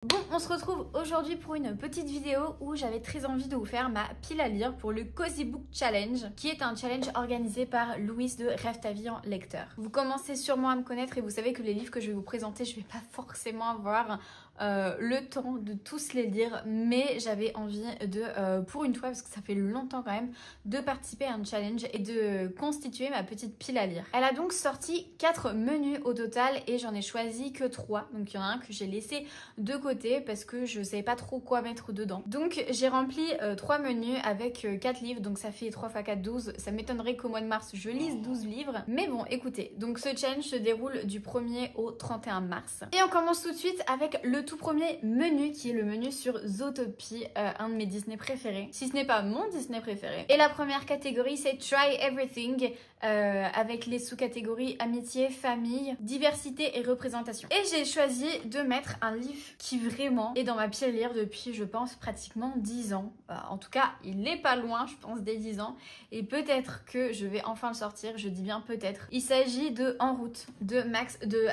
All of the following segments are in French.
Bon, on se retrouve aujourd'hui pour une petite vidéo où j'avais très envie de vous faire ma pile à lire pour le Cozy Book Challenge, qui est un challenge organisé par Louise de Rêve ta vie en lecteur. Vous commencez sûrement à me connaître et vous savez que les livres que je vais vous présenter, je vais pas forcément avoir le temps de tous les lire, mais j'avais envie de, pour une fois, parce que ça fait longtemps quand même, de participer à un challenge et de constituer ma petite pile à lire. Elle a donc sorti 4 menus au total et j'en ai choisi que 3, donc il y en a un que j'ai laissé de côté parce que je savais pas trop quoi mettre dedans. Donc j'ai rempli 3 menus avec 4 livres, donc ça fait 3 x 4, 12. Ça m'étonnerait qu'au mois de mars je lise 12 livres, mais bon écoutez, donc ce challenge se déroule du 1er au 31 mars. Et on commence tout de suite avec le tout premier menu qui est le menu sur Zootopie, un de mes Disney préférés, si ce n'est pas mon Disney préféré. Et la première catégorie c'est Try Everything, avec les sous-catégories amitié, famille, diversité et représentation. Et j'ai choisi de mettre un livre qui vraiment est dans ma pile à lire depuis je pense pratiquement 10 ans. En tout cas il n'est pas loin, je pense, des 10 ans, et peut-être que je vais enfin le sortir, je dis bien peut-être. Il s'agit de En route de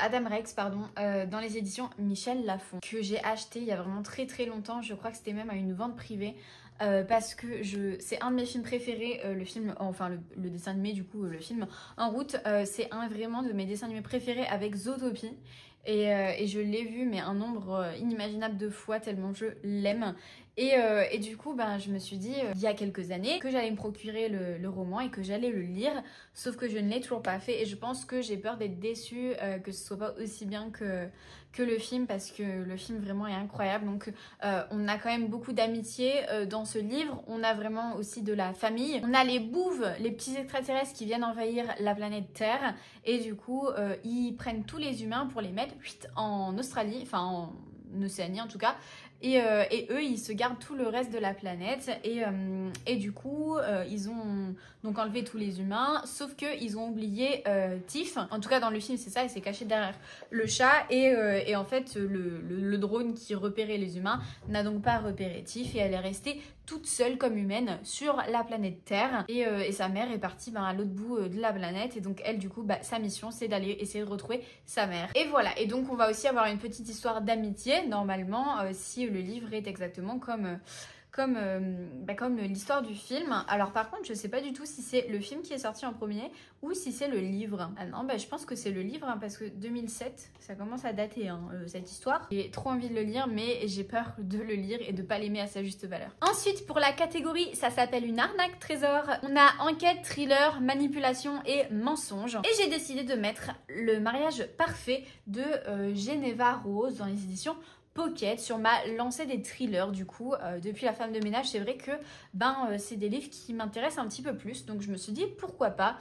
Adam Rex dans les éditions Michel Lafon, que j'ai acheté il y a vraiment très longtemps. Je crois que c'était même à une vente privée. Parce que c'est un de mes films préférés, le film, enfin le dessin animé du coup, le film En route, c'est un vraiment de mes dessins animés préférés avec Zootopie. Et je l'ai vu mais un nombre inimaginable de fois tellement je l'aime. Et du coup je me suis dit il y a quelques années que j'allais me procurer le roman et que j'allais le lire, sauf que je ne l'ai toujours pas fait et je pense que j'ai peur d'être déçue, que ce soit pas aussi bien que le film, parce que le film vraiment est incroyable. Donc on a quand même beaucoup d'amitié dans ce livre, on a vraiment aussi de la famille, on a les bouves, les petits extraterrestres qui viennent envahir la planète Terre et du coup ils prennent tous les humains pour les mettre en Australie, enfin en Océanie en tout cas. Et eux ils se gardent tout le reste de la planète et du coup ils ont donc enlevé tous les humains, sauf que ils ont oublié Tiff, en tout cas dans le film c'est ça, et c'est caché derrière le chat et en fait le drone qui repérait les humains n'a donc pas repéré Tiff et elle est restée toute seule comme humaine sur la planète Terre et sa mère est partie à l'autre bout de la planète, et donc elle du coup sa mission c'est d'aller essayer de retrouver sa mère. Et voilà, et donc on va aussi avoir une petite histoire d'amitié normalement, si le livre est exactement comme l'histoire du film. Alors par contre je sais pas du tout si c'est le film qui est sorti en premier ou si c'est le livre. Ah non, je pense que c'est le livre parce que 2007 ça commence à dater cette histoire. J'ai trop envie de le lire mais j'ai peur de le lire et de pas l'aimer à sa juste valeur. Ensuite pour la catégorie ça s'appelle une arnaque trésor, on a enquête, thriller, manipulation et mensonge, et j'ai décidé de mettre Le mariage parfait de Geneva Rose dans les éditions Pocket sur ma lancée des thrillers. Du coup depuis La femme de ménage, c'est vrai que c'est des livres qui m'intéressent un petit peu plus, donc je me suis dit pourquoi pas.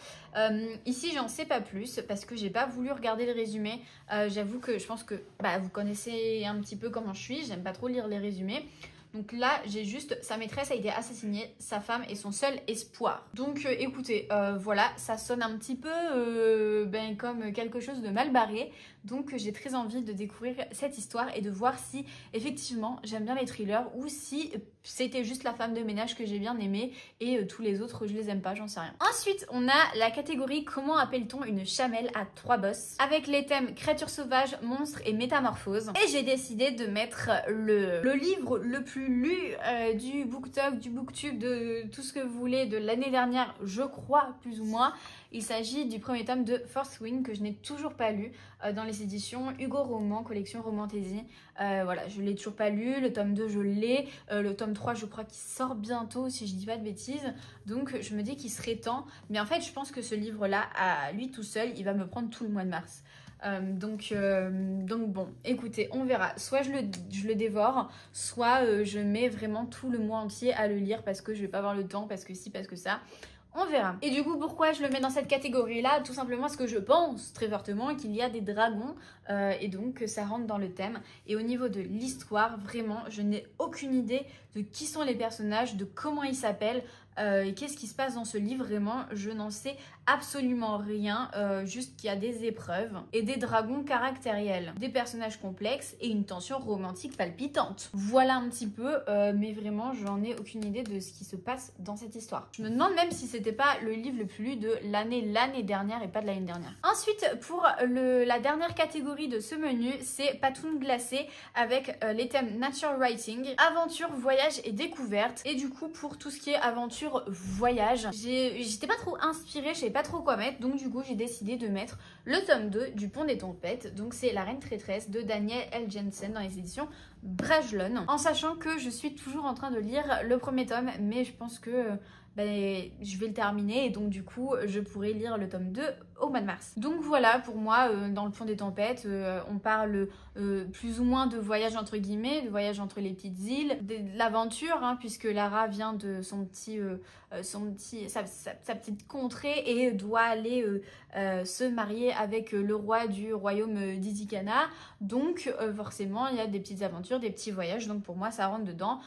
Ici j'en sais pas plus parce que j'ai pas voulu regarder le résumé. J'avoue que je pense que vous connaissez un petit peu comment je suis, j'aime pas trop lire les résumés. Donc là, j'ai juste sa maîtresse a été assassinée, sa femme est son seul espoir. Donc écoutez, voilà, ça sonne un petit peu comme quelque chose de mal barré. Donc j'ai très envie de découvrir cette histoire et de voir si effectivement j'aime bien les thrillers ou si c'était juste La femme de ménage que j'ai bien aimé et tous les autres je les aime pas, j'en sais rien. Ensuite on a la catégorie Comment appelle-t-on une chamelle à 3 bosses, avec les thèmes créatures sauvages, monstres et métamorphoses. Et j'ai décidé de mettre le livre le plus lu du BookTok, du BookTube, de tout ce que vous voulez de l'année dernière, je crois plus ou moins. Il s'agit du premier tome de Fourth Wing que je n'ai toujours pas lu dans les éditions Hugo Roman, collection Romantaisie. Voilà, je l'ai toujours pas lu, le tome 2 je l'ai, le tome 3 je crois qu'il sort bientôt si je dis pas de bêtises, donc je me dis qu'il serait temps. Mais en fait je pense que ce livre là, à lui tout seul, il va me prendre tout le mois de mars. Donc bon, écoutez, on verra. Soit je le dévore, soit je mets vraiment tout le mois entier à le lire parce que je vais pas avoir le temps, parce que si, parce que ça. On verra. Et du coup, pourquoi je le mets dans cette catégorie-là? Tout simplement parce que je pense très fortement qu'il y a des dragons et donc ça rentre dans le thème. Et au niveau de l'histoire, vraiment, je n'ai aucune idée de qui sont les personnages, de comment ils s'appellent. Et qu'est-ce qui se passe dans ce livre? Vraiment, je n'en sais absolument rien, juste qu'il y a des épreuves et des dragons caractériels, des personnages complexes et une tension romantique palpitante. Voilà un petit peu, mais vraiment j'en ai aucune idée de ce qui se passe dans cette histoire. Je me demande même si c'était pas le livre le plus lu de l'année dernière et pas de l'année dernière. Ensuite, pour la dernière catégorie de ce menu, c'est Patoun glacé avec les thèmes nature writing, aventure, voyage et découverte. Et du coup, pour tout ce qui est aventure, voyage, j'étais pas trop inspirée, je savais pas trop quoi mettre, donc du coup j'ai décidé de mettre le tome 2 du Pont des Tempêtes. Donc c'est La Reine Traîtresse de Daniel L. Jensen dans les éditions Brajlon, en sachant que je suis toujours en train de lire le premier tome, mais je pense que je vais le terminer et donc du coup je pourrai lire le tome 2 au mois de mars. Donc voilà, pour moi, dans le Pont des Tempêtes, on parle plus ou moins de voyage entre guillemets, de voyage entre les petites îles, de l'aventure, hein, puisque Lara vient de sa petite contrée et doit aller se marier avec le roi du royaume d'Izikana. Donc forcément, il y a des petites aventures, des petits voyages, donc pour moi ça rentre dedans.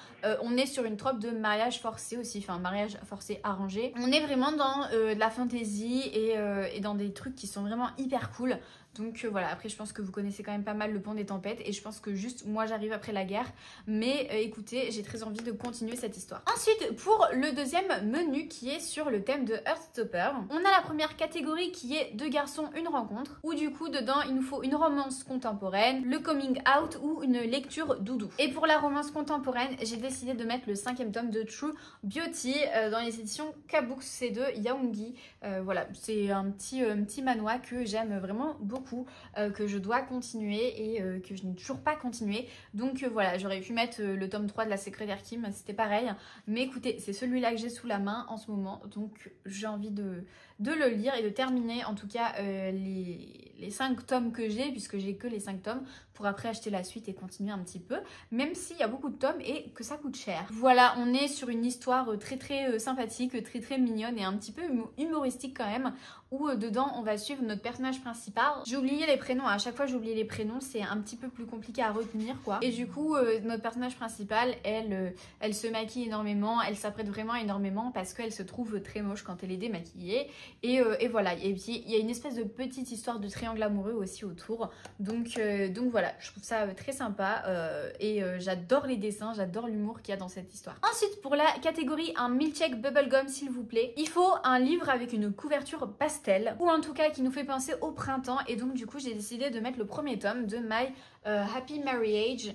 On est sur une trope de mariage forcé aussi, enfin mariage forcé arrangé. On est vraiment dans de la fantasy et dans des trucs qui sont vraiment hyper cool. Donc voilà, après je pense que vous connaissez quand même pas mal le Pont des Tempêtes et je pense que juste moi j'arrive après la guerre. Mais écoutez, j'ai très envie de continuer cette histoire. Ensuite, pour le deuxième menu qui est sur le thème de Heartstopper, on a la première catégorie qui est Deux garçons, une rencontre, où du coup dedans il nous faut une romance contemporaine, le coming out ou une lecture doudou. Et pour la romance contemporaine, j'ai décidé de mettre le 5e tome de True Beauty dans les éditions K-Books, c'est de Yaongi. Voilà, c'est un petit manhwa que j'aime vraiment beaucoup, que je dois continuer et que je n'ai toujours pas continué. Donc voilà, j'aurais pu mettre le tome 3 de la secrétaire Kim, c'était pareil. Mais écoutez, c'est celui-là que j'ai sous la main en ce moment, donc j'ai envie de le lire et de terminer en tout cas les 5 tomes que j'ai, puisque j'ai que les 5 tomes, pour après acheter la suite et continuer un petit peu, même s'il y a beaucoup de tomes et que ça coûte cher. Voilà, on est sur une histoire très sympathique, très mignonne et un petit peu humoristique quand même, où dedans on va suivre notre personnage principal. J'ai oublié les prénoms, à chaque fois j'ai oublié les prénoms, c'est un petit peu plus compliqué à retenir quoi. Et du coup notre personnage principal, elle se maquille énormément, elle s'apprête vraiment énormément parce qu'elle se trouve très moche quand elle est démaquillée. Et voilà, et puis il y a une espèce de petite histoire de triangle amoureux aussi autour. Donc voilà, je trouve ça très sympa et j'adore les dessins, j'adore l'humour qu'il y a dans cette histoire. Ensuite, pour la catégorie un milkshake bubblegum s'il vous plaît, il faut un livre avec une couverture pastel, ou en tout cas qui nous fait penser au printemps. Et donc du coup j'ai décidé de mettre le premier tome de My Happy Marriage.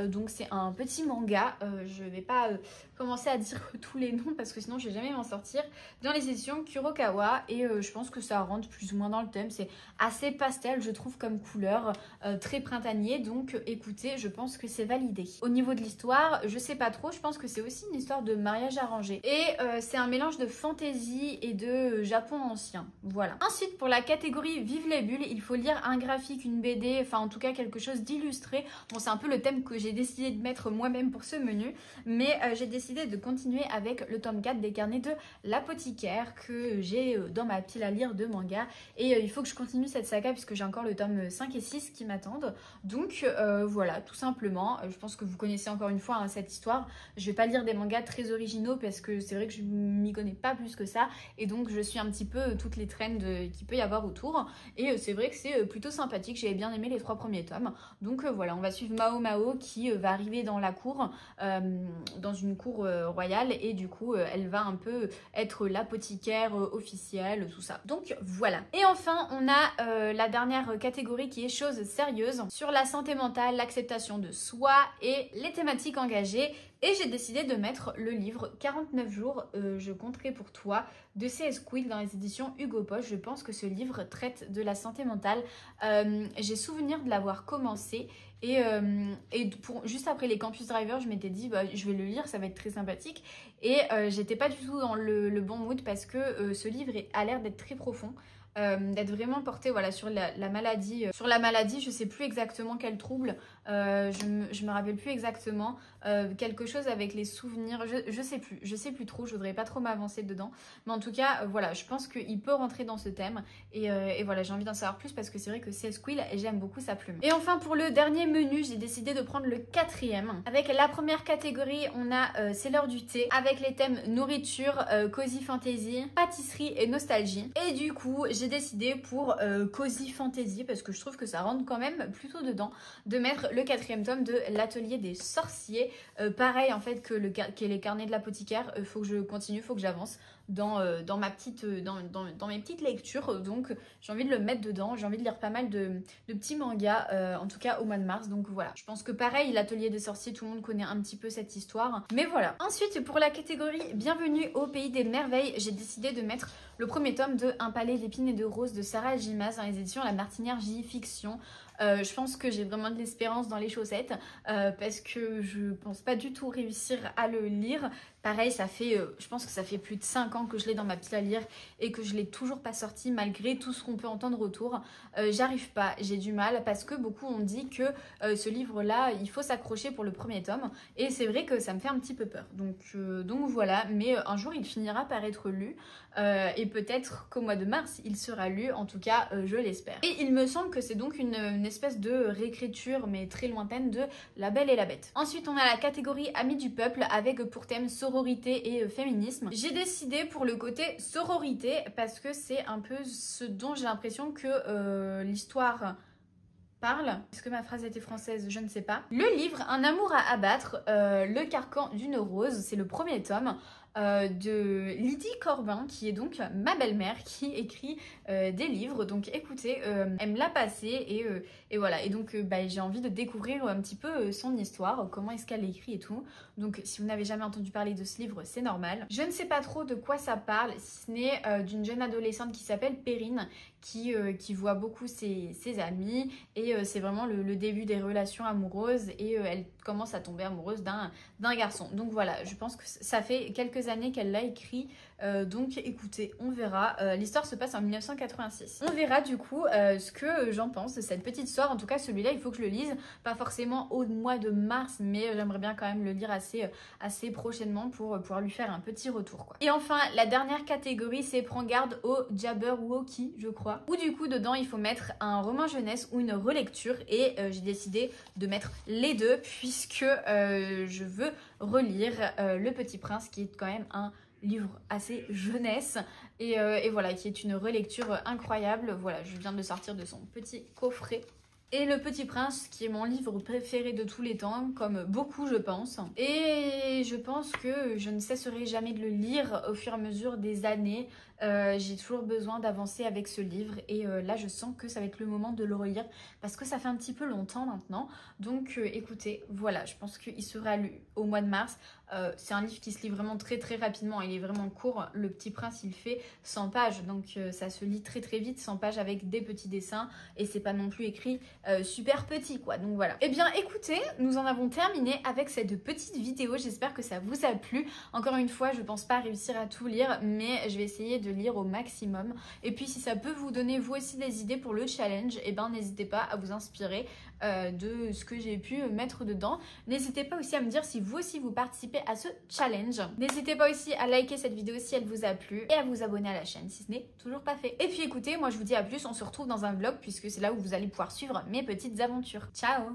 Donc c'est un petit manga, je vais pas commencer à dire tous les noms parce que sinon je vais jamais m'en sortir, dans les éditions Kurokawa, et je pense que ça rentre plus ou moins dans le thème. C'est assez pastel je trouve comme couleur, très printanier, donc écoutez, je pense que c'est validé. Au niveau de l'histoire, je sais pas trop, je pense que c'est aussi une histoire de mariage arrangé et c'est un mélange de fantasy et de Japon ancien, voilà. Ensuite, pour la catégorie Vive les bulles, il faut lire un graphique, une BD, enfin en tout cas quelque chose d'illustré. Bon, c'est un peu le thème que j'ai décidé de mettre moi-même pour ce menu, mais j'ai décidé de continuer avec le tome 4 des carnets de l'apothicaire que j'ai dans ma pile à lire de manga, et il faut que je continue cette saga puisque j'ai encore le tome 5 et 6 qui m'attendent. Donc voilà, tout simplement, je pense que vous connaissez encore une fois hein, cette histoire. Je vais pas lire des mangas très originaux parce que c'est vrai que je m'y connais pas plus que ça, et donc je suis un petit peu toutes les trends qu'il peut y avoir autour, et c'est vrai que c'est plutôt sympathique. J'avais bien aimé les 3 premiers tomes, donc voilà, on va suivre Mao Mao qui va arriver dans la cour, dans une cour royale, et du coup elle va un peu être l'apothicaire officielle, tout ça. Donc voilà. Et enfin on a la dernière catégorie qui est choses sérieuses, sur la santé mentale, l'acceptation de soi et les thématiques engagées. Et j'ai décidé de mettre le livre 49 jours, je compterai pour toi de C.S. Quill dans les éditions Hugo Poche. Je pense que ce livre traite de la santé mentale. J'ai souvenir de l'avoir commencé et juste après les Campus Driver, je m'étais dit bah, je vais le lire, ça va être très sympathique. Et j'étais pas du tout dans le bon mood parce que ce livre a l'air d'être très profond. D'être vraiment porté voilà, sur la maladie. Sur la maladie, je sais plus exactement quel trouble, je me rappelle plus exactement, quelque chose avec les souvenirs, je sais plus trop, je voudrais pas trop m'avancer dedans, mais en tout cas voilà, je pense qu'il peut rentrer dans ce thème et voilà, j'ai envie d'en savoir plus parce que c'est vrai que c'est Squill et j'aime beaucoup sa plume. Et enfin pour le dernier menu, j'ai décidé de prendre le quatrième. Avec la première catégorie, on a c'est l'heure du thé avec les thèmes nourriture, cozy fantasy, pâtisserie et nostalgie. Et du coup, j'ai décidé pour cozy fantasy, parce que je trouve que ça rentre quand même plutôt dedans, de mettre le quatrième tome de l'atelier des sorciers. Pareil en fait que les carnets de l'apothicaire, faut que je continue, faut que j'avance dans mes petites lectures, donc j'ai envie de le mettre dedans, j'ai envie de lire pas mal de petits mangas, en tout cas au mois de mars, donc voilà. Je pense que pareil, l'atelier des sorciers, tout le monde connaît un petit peu cette histoire, mais voilà. Ensuite, pour la catégorie Bienvenue au pays des merveilles, j'ai décidé de mettre le premier tome de Un palais d'épines et de roses de Sarah Gimaz dans les éditions La Martinière J Fiction. Je pense que j'ai vraiment de l'espérance dans les chaussettes parce que je pense pas du tout réussir à le lire. Pareil, ça fait, je pense que ça fait plus de 5 ans que je l'ai dans ma pile à lire et que je l'ai toujours pas sorti malgré tout ce qu'on peut entendre autour. J'arrive pas, j'ai du mal parce que beaucoup ont dit que ce livre-là, il faut s'accrocher pour le premier tome et c'est vrai que ça me fait un petit peu peur. Donc voilà, mais un jour il finira par être lu et peut-être qu'au mois de mars il sera lu, en tout cas je l'espère. Et il me semble que c'est donc une espèce de réécriture mais très lointaine de La Belle et la Bête. Ensuite on a la catégorie Amis du peuple avec pour thème sororité et féminisme. J'ai décidé pour le côté sororité parce que c'est un peu ce dont j'ai l'impression que l'histoire parle. Est-ce que ma phrase était française? Je ne sais pas. Le livre Un amour à abattre, le carcan d'une rose, c'est le premier tome. De Lydie Corbin, qui est donc ma belle-mère, qui écrit des livres. Donc écoutez, elle me l'a passé et voilà. Et donc j'ai envie de découvrir un petit peu son histoire, comment est-ce qu'elle écrit et tout. Donc si vous n'avez jamais entendu parler de ce livre, c'est normal. Je ne sais pas trop de quoi ça parle, si ce n'est d'une jeune adolescente qui s'appelle Perrine, qui voit beaucoup ses amis et c'est vraiment le début des relations amoureuses et elle commence à tomber amoureuse d'un garçon. Donc voilà, je pense que ça fait quelques années qu'elle l'a écrit, donc écoutez, on verra. L'histoire se passe en 1986. On verra du coup ce que j'en pense de cette petite histoire. En tout cas celui-là il faut que je le lise, pas forcément au mois de mars, mais j'aimerais bien quand même le lire assez prochainement pour pouvoir lui faire un petit retour quoi. Et enfin la dernière catégorie, c'est Prends garde au Jabberwocky, je crois, où du coup dedans il faut mettre un roman jeunesse ou une relecture et j'ai décidé de mettre les deux puisque je veux relire Le Petit Prince, qui est quand même un livre assez jeunesse et voilà, qui est une relecture incroyable. Voilà, je viens de sortir de son petit coffret. Et Le Petit Prince, qui est mon livre préféré de tous les temps, comme beaucoup je pense. Et je pense que je ne cesserai jamais de le lire au fur et à mesure des années. J'ai toujours besoin d'avancer avec ce livre et là je sens que ça va être le moment de le relire parce que ça fait un petit peu longtemps maintenant. Donc écoutez, voilà, je pense qu'il sera lu au mois de mars. C'est un livre qui se lit vraiment très rapidement, il est vraiment court. Le Petit Prince il fait 100 pages, donc ça se lit très vite, 100 pages avec des petits dessins et c'est pas non plus écrit super petit quoi, donc voilà. Et bien écoutez, nous en avons terminé avec cette petite vidéo, j'espère que ça vous a plu. Encore une fois, je pense pas réussir à tout lire, mais je vais essayer de lire au maximum. Et puis si ça peut vous donner vous aussi des idées pour le challenge, et ben n'hésitez pas à vous inspirer de ce que j'ai pu mettre dedans. N'hésitez pas aussi à me dire si vous aussi vous participez à ce challenge. N'hésitez pas aussi à liker cette vidéo si elle vous a plu et à vous abonner à la chaîne si ce n'est toujours pas fait. Et puis écoutez, moi je vous dis à plus, on se retrouve dans un vlog puisque c'est là où vous allez pouvoir suivre mes petites aventures. Ciao!